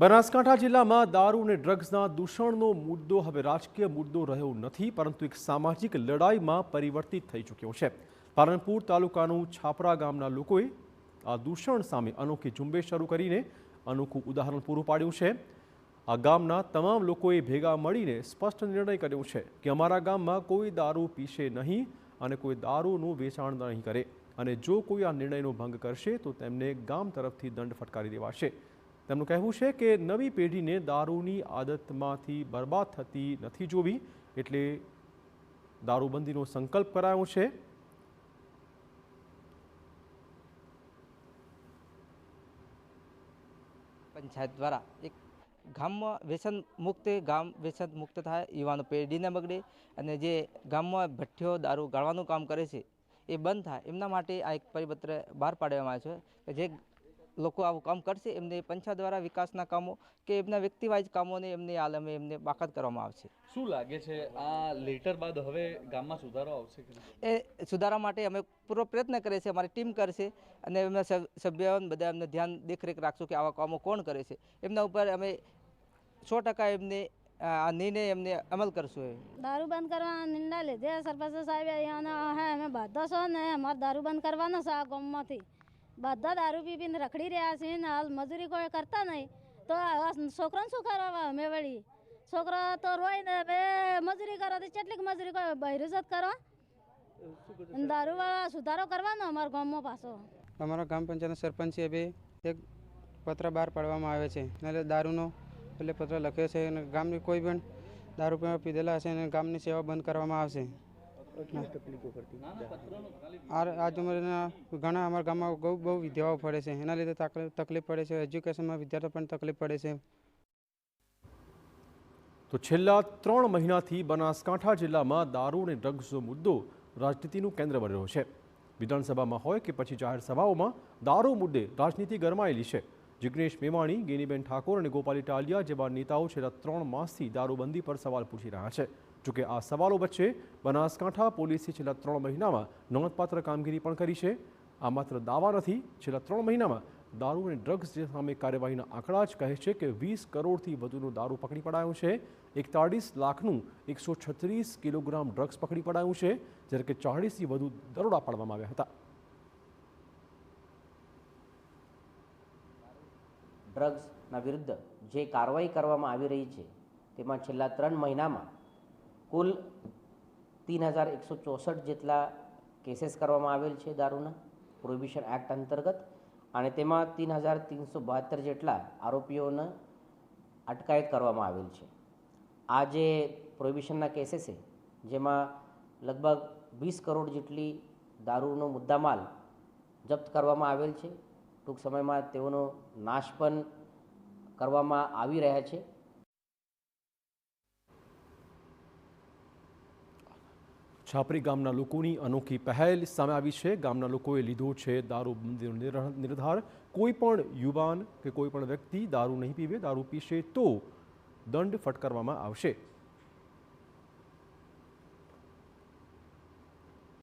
બનાસકાંઠા જિલ્લામાં દારૂ અને ડ્રગ્સના દૂષણનો મુદ્દો હવે રાજકીય મુદ્દો રહ્યો નથી, પરંતુ એક સામાજિક લડાઈમાં પરિવર્તિત થઈ ચૂક્યો છે। પાલનપુર તાલુકાનું છાપરા ગામના લોકોએ આ દૂષણ સામે અનોખી ઝુંબેશ શરૂ કરીને અનોખું ઉદાહરણ પૂરું પાડ્યું છે। આ ગામના તમામ લોકોએ ભેગા મળીને સ્પષ્ટ નિર્ણય કર્યો છે કે અમારા ગામમાં કોઈ દારૂ પીશે નહીં અને કોઈ દારૂનું વેચાણ નહીં કરે, અને જો કોઈ આ નિર્ણયનો ભંગ કરશે તો તેમને ગામ તરફથી દંડ ફટકારી દેવાશે। તેમનું કહેવું છે કે નવી પેઢીને દારૂની આદતમાંથી બરબાદ થતી નથી જોવી, એટલે દારૂબંધીનો સંકલ્પ કરાયો છે। પંચાયત દ્વારા એક ગામમાં વ્યસન મુક્ત થાય, યુવાનો પેઢીને બગડે અને જે ગામમાં ભઠ્ઠીઓ દારૂ ગાળવાનું કામ કરે છે એ બંધ થાય, એમના માટે આ એક પરિપત્ર બહાર પાડવામાં આવ્યો છે કે જે લોકો આવું કામ કરશે એમને પંચાયત દ્વારા વિકાસના કામો કે એમના વ્યક્તિવાઇઝ કામોને એમને આલમે એમને બાકાત કરવામાં આવશે। શું લાગે છે આ લેટર બાદ હવે ગામમાં સુધારો આવશે? એ સુધારા માટે અમે પૂરો પ્રયત્ન કરીએ છીએ, અમારી ટીમ કરશે અને એમના સભ્યો બધા એમને ધ્યાન દેખરેખ રાખશું કે આવા કામો કોણ કરે છે, એમના ઉપર અમે 100% એમને આ નિર્ણય એમને અમલ કરશું। દારૂ બંધ કરવાના નિર્ણય લીધે સરપંચ સાહેબ અહીંયા હે અમે બધા છો ને અમારે દારૂ બંધ કરવાનો છે। આ ગામમાંથી બધા દારૂ પીને રખડી રહ્યા છે ને હાલ મજૂરી કોઈ કરતા નહીં, તો છોકરાને શું કરવા અમે વળી છોકરા તો રોય ને બે મજૂરી કરો તો કેટલીક મજૂરી કરો બહિરુજત કરો, દારૂવાળા સુધારો કરવાનો અમારા ગામમાં પાછો। અમારા ગામ પંચાયતના સરપંચે બે એક પત્ર બહાર પાડવામાં આવે છે એટલે દારૂનો એટલે પત્ર લખ્યો છે અને ગામની કોઈ પણ દારૂ પીધેલા હશે અને ગામની સેવા બંધ કરવામાં આવશે। આજ ઉંમરના ઘણા અમારા ગામમાં બહુ વિધવાઓ પડે છે, એના લીધે તકલીફ પડે છે, એજ્યુકેશનમાં વિદ્યાર્થીઓ પણ તકલીફ પડે છે। તો છેલ્લા 3 મહિનાથી બનાસકાંઠા જિલ્લામાં દારૂ અને ડ્રગ્સનો મુદ્દો રાજનીતિનું કેન્દ્ર બની રહ્યો છે। વિધાનસભામાં હોય કે પછી જાહેર સભાઓમાં દારૂ મુદ્દે રાજનીતિ ગરમાયેલી છે। જિગ્નેશ મેવાણી, ગેનીબેન ઠાકોર અને ગોપાલ ઇટાલિયા જેવા નેતાઓ છેલ્લા 3 માસથી દારૂબંધી પર સવાલ પૂછી રહ્યા છે। જોકે આ સવાલો વચ્ચે બનાસકાંઠા પોલીસે છેલ્લા 3 મહિનામાં નોંધપાત્ર કામગીરી પણ કરી છે। આ માત્ર દાવા નથી, છેલ્લા 3 મહિનામાં દારૂ અને ડ્રગ્સ સામે કાર્યવાહીના આંકડા જ કહે છે કે 20 કરોડથી વધુનો દારૂ પકડી પડાયો છે, 41 લાખનું 136 કિલોગ્રામ ડ્રગ્સ પકડી પડાયું છે, જ્યારે કે 40થી વધુ દરોડા પાડવામાં આવ્યા હતા। ડ્રગ્સના વિરુદ્ધ જે કાર્યવાહી કરવામાં આવી રહી છે તેમાં છેલ્લા 3 મહિનામાં કુલ 3164 જેટલા કેસીસ કરવામાં આવેલ છે દારૂના પ્રોહિબિશન એક્ટ અંતર્ગત, અને તેમાં 3372 જેટલા આરોપીઓને અટકાયત કરવામાં આવેલ છે। આ જે પ્રોહિબિશનના કેસીસ છે જેમાં લગભગ 20 કરોડ જેટલી દારૂનો મુદ્દામાલ જપ્ત કરવામાં આવેલ છે। ટૂંક સમયમાં તેઓનો નાશ પણ કરવામાં આવી રહ્યા છે। છાપરી ગામના લોકોની અનોખી પહેલ સામે આવી છે। ગામના લોકોએ લીધો છે દારૂબંધીનો નિર્ધાર। કોઈ પણ યુવાન કે કોઈ પણ વ્યક્તિ દારૂ નહીં પીવે, દારૂ પીશે તો દંડ ફટકારવામાં આવશે।